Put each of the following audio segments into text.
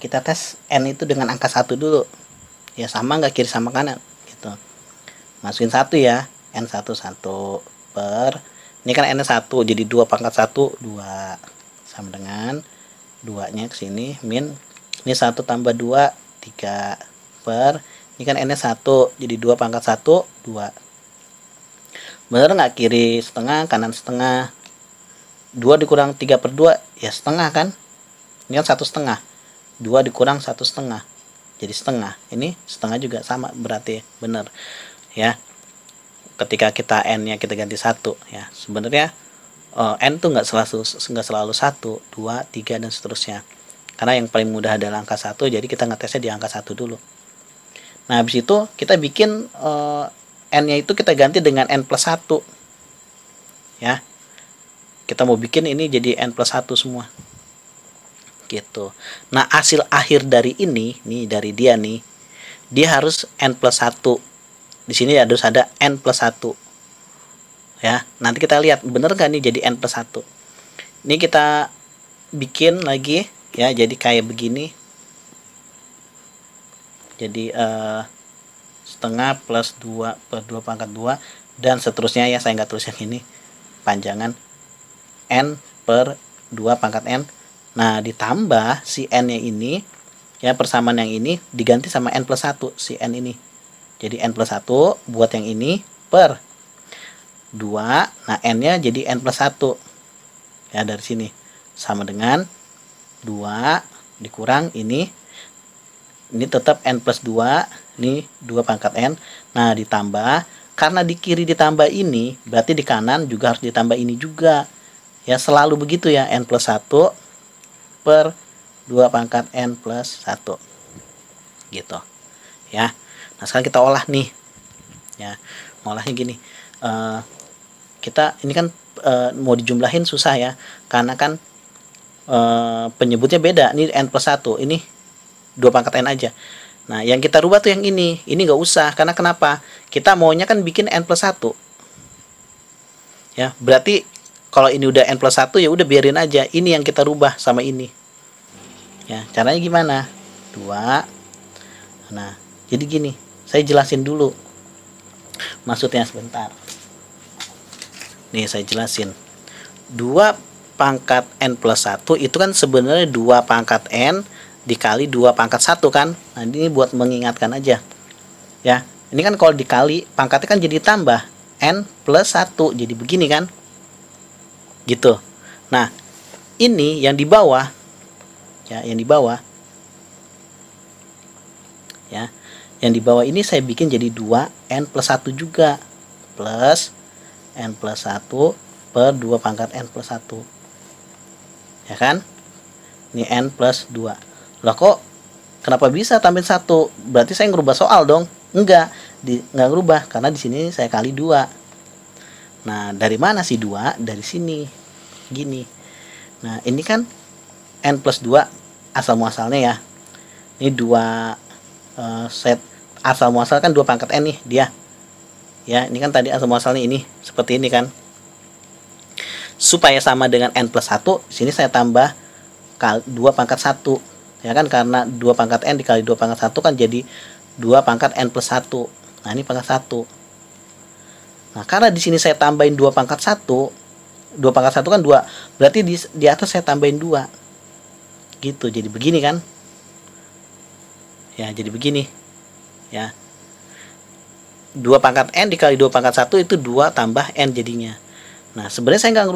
kita tes n itu dengan angka 1 dulu. Ya sama nggak kiri sama kanan gitu. Masukin 1 ya. N1 1 per ini kan n 1 jadi 2 pangkat 1 2 sama dengan 2 nya ke sini min ini 1 tambah 2 3 per ini kan n 1 jadi 2 pangkat 1 2. Bener nggak kiri setengah kanan setengah? 2 dikurang 3 per 2 ya setengah kan? Ini kan 1 setengah. 2 dikurang 1 setengah jadi setengah. Ini setengah juga sama berarti bener ya. Ketika kita n nya kita ganti 1 ya. Sebenarnya n tuh nggak selalu 1 2 3 dan seterusnya, karena yang paling mudah adalah angka 1, jadi kita ngetesnya di angka 1 dulu. Nah habis itu kita bikin n nya itu kita ganti dengan n plus 1 ya. Kita mau bikin ini jadi n plus 1 semua gitu. Nah hasil akhir dari ini nih, dari dia nih, dia harus n plus 1. Di sini harus ada n plus 1 ya. Nanti kita lihat bener gak nih jadi n plus 1. Ini kita bikin lagi ya, jadi kayak begini. Jadi setengah plus 2 per 2 pangkat 2 dan seterusnya ya, saya nggak tulis yang ini panjangan n per 2 pangkat n. Nah ditambah si n nya ini ya, persamaan yang ini diganti sama n plus 1 si n ini. Jadi n plus 1 buat yang ini per 2. Nah n nya jadi n plus 1 ya, dari sini sama dengan 2 dikurang ini tetap n plus 2, ini 2 pangkat n. Nah ditambah, karena di kiri ditambah ini berarti di kanan juga harus ditambah ini juga ya, selalu begitu ya, n plus 1 per 2 pangkat n plus 1 gitu ya. Nah sekarang kita olah nih ya. Ngolahnya gini, kita ini kan mau dijumlahin susah ya, karena kan penyebutnya beda. Ini n plus 1, ini 2 pangkat n aja. Nah yang kita rubah tuh yang ini nggak usah, karena kenapa, kita maunya kan bikin n plus 1 ya. Berarti kalau ini udah n plus 1 ya udah biarin aja, ini yang kita rubah sama ini ya. Caranya gimana? 2. Nah jadi gini, saya jelasin dulu maksudnya sebentar. Nih saya jelasin, 2 pangkat n plus 1 itu kan sebenarnya 2 pangkat n dikali 2 pangkat 1 kan. Nah ini buat mengingatkan aja ya. Ini kan kalau dikali pangkatnya kan jadi tambah n plus 1, jadi begini kan gitu. Nah ini yang di bawah ya, yang di bawah ya, yang di bawah ini saya bikin jadi 2n plus 1 juga, plus n plus 1 per 2 pangkat n plus 1 ya kan. Ini n plus 2. Lah kok kenapa bisa tambahin 1? Berarti saya ngerubah soal dong. Enggak ngerubah, karena di sini saya kali 2. Nah dari mana sih 2? Dari sini gini. Nah ini kan n plus 2 asal muasalnya ya. Ini 2 set asal muasal kan 2 pangkat n nih dia ya. Ini kan tadi asal muasalnya ini seperti ini kan. Supaya sama dengan n plus 1, sini saya tambah 2 pangkat 1 ya kan, karena 2 pangkat n dikali 2 pangkat 1 kan jadi 2 pangkat n plus 1. Nah ini pangkat 1. Nah karena di sini saya tambahin 2 pangkat 1, 2 pangkat 1 kan 2, berarti di atas saya tambahin 2 gitu, jadi begini kan ya, jadi begini ya. 2 pangkat n dikali 2 pangkat 1 itu 2 tambah n jadinya. Nah sebenarnya saya nggak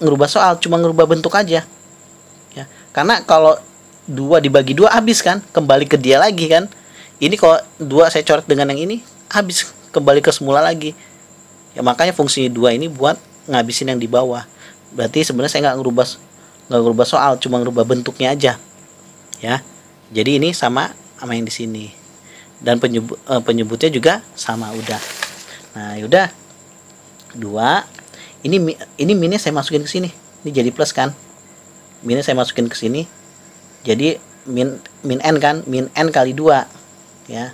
ngerubah soal, cuma ngerubah bentuk aja ya. Karena kalau 2 dibagi 2 habis kan, kembali ke dia lagi kan. Ini kalau 2 saya coret dengan yang ini habis, kembali ke semula lagi ya. Makanya fungsi 2 ini buat ngabisin yang di bawah. Berarti sebenarnya saya nggak ngerubah soal, cuma ngerubah bentuknya aja ya. Jadi ini sama yang di sini, dan penyebutnya juga sama udah. Nah yaudah, 2 ini minnya saya masukin ke sini, ini jadi plus kan. Minnya saya masukin ke sini jadi min n kan, min n kali 2 ya,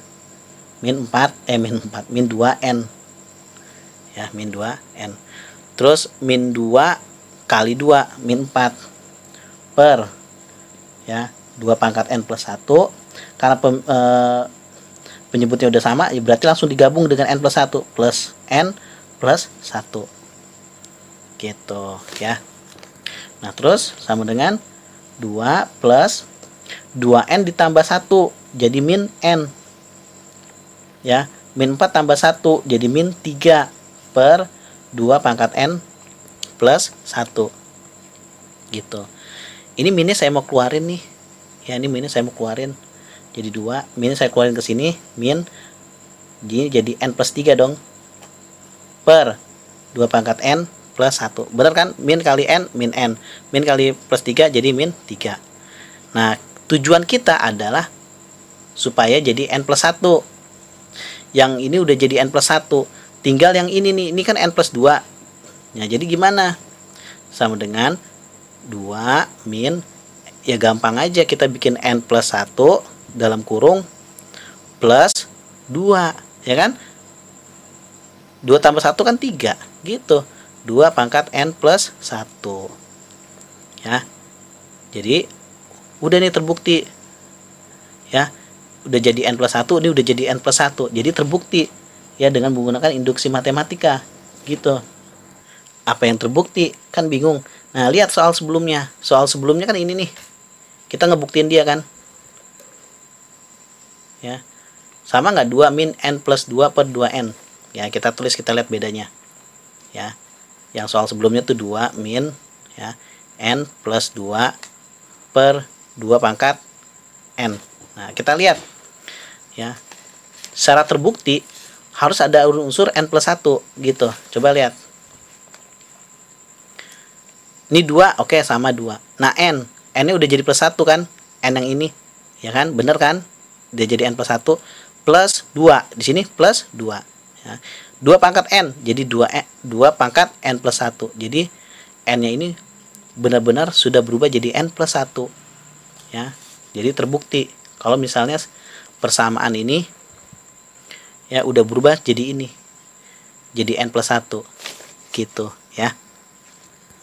min 2n ya, min 2n. Terus min 2 kali 2 min 4 per ya, 2 pangkat n plus 1. Karena penyebutnya udah sama, ya berarti langsung digabung dengan n plus 1 plus n plus 1 gitu ya. Nah terus sama dengan 2 plus 2n ditambah 1 jadi min n ya, min 4 tambah 1 jadi min 3 per 2 pangkat n plus 1 gitu. Ini minnya saya mau keluarin nih ya, ini minnya saya mau keluarin jadi 2, min saya keluarin ke sini, min jadi n plus 3 dong, per 2 pangkat n plus 1. Bener kan? Min kali n, min n. Min kali plus 3 jadi min 3. Nah, tujuan kita adalah supaya jadi n plus 1. Yang ini udah jadi n plus 1. Tinggal yang ini nih, ini kan n plus 2. Nah, jadi gimana? Sama dengan 2 min, ya gampang aja kita bikin n plus 1 dalam kurung plus 2, ya kan? 2 tambah 1 kan 3, gitu. 2 pangkat n plus 1. Ya. Jadi, udah nih terbukti. Ya. Udah jadi n plus 1, ini udah jadi n plus 1. Jadi terbukti. Ya, dengan menggunakan induksi matematika. Gitu. Apa yang terbukti? Kan bingung. Nah, lihat soal sebelumnya. Soal sebelumnya kan ini nih. Kita ngebuktiin dia kan. Ya. Sama nggak 2 min n plus 2 per 2n? Ya, kita tulis, kita lihat bedanya. Ya. Yang soal sebelumnya tuh 2 min ya, n plus 2 per 2 pangkat n. Nah, kita lihat. Ya. Secara terbukti harus ada unsur n plus 1 gitu. Coba lihat. Ini 2, oke, sama 2. Nah, n-nya udah jadi plus 1 kan? N yang ini. Ya kan? Bener kan? Udah jadi n plus 1 plus 2. Di sini plus 2. Ya. 2 pangkat n, jadi 2 pangkat n plus 1. Jadi n-nya ini benar-benar sudah berubah jadi n plus 1. Ya. Jadi terbukti kalau misalnya persamaan ini ya udah berubah jadi ini. Jadi n plus 1. Gitu ya.